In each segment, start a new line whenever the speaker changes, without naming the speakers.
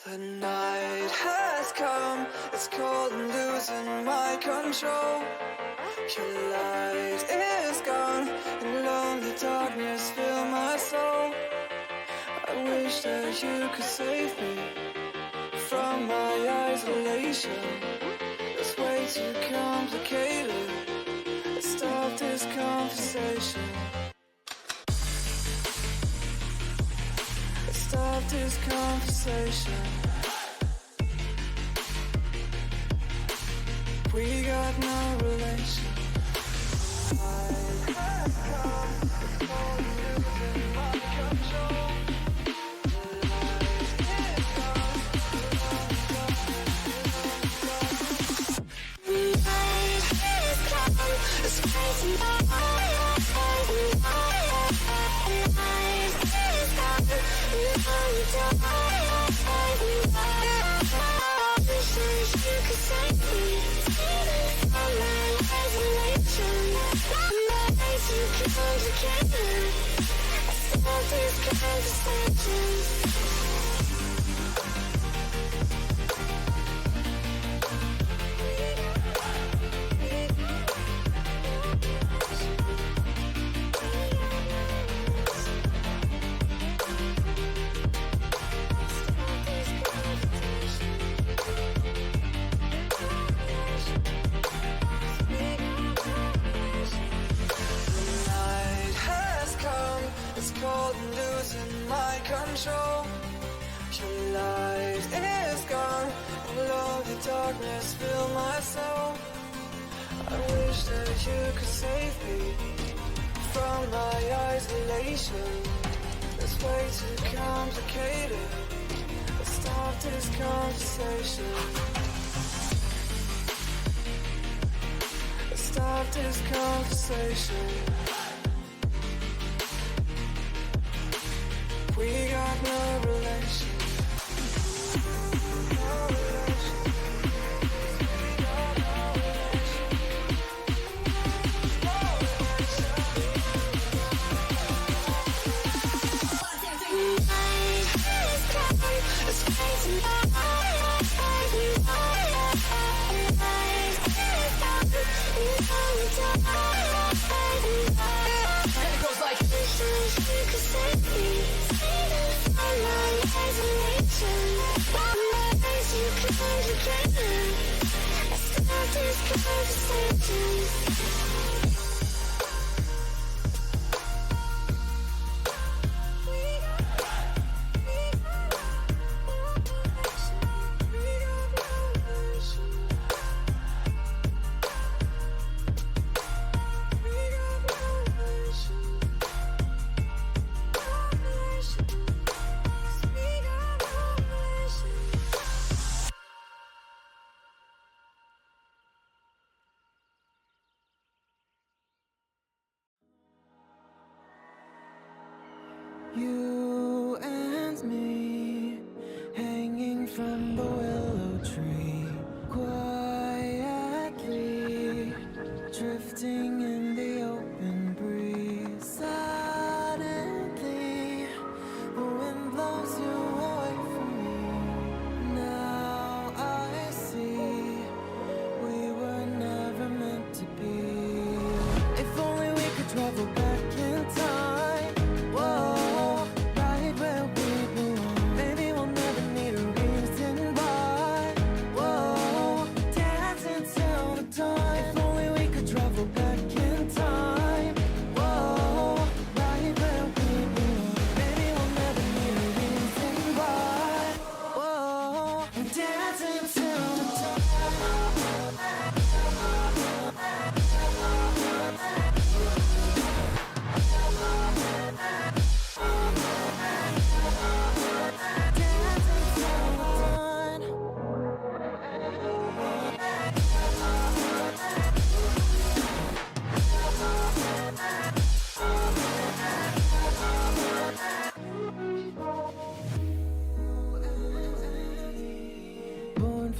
The night has come, it's cold and losing my control. Your light is gone, and lonely darkness fill my soul. I wish that you could save me from my isolation. It's way too complicated. Let's stop this conversation. Let's stop this conversation. We got no relation. I have come, it's cold and losing my control. The light is gone, the night is gone, it's crazy. The night is gone, the night is gone, I wish that you could save me from my isolation. My way too complicated. Stop these conversations. It's cold and losing my control. Your light is gone, and lonely darkness fill my soul. I wish that you could save me from my isolation. It's way too complicated. Let's stop this conversation. Let's stop this conversation. We got no relation. No relation. We got no relation. No relation. The night is gone, it's crazy. The night is gone, and it goes like, wish that you could save me. My isolation, my way too complicated. Stop these conversations. You and me, hanging from the willow tree, quietly drifting in the open breeze. Suddenly, the wind blows you away from me. Now I see we were never meant to be. If only we could travel back in time. Whoa.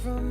From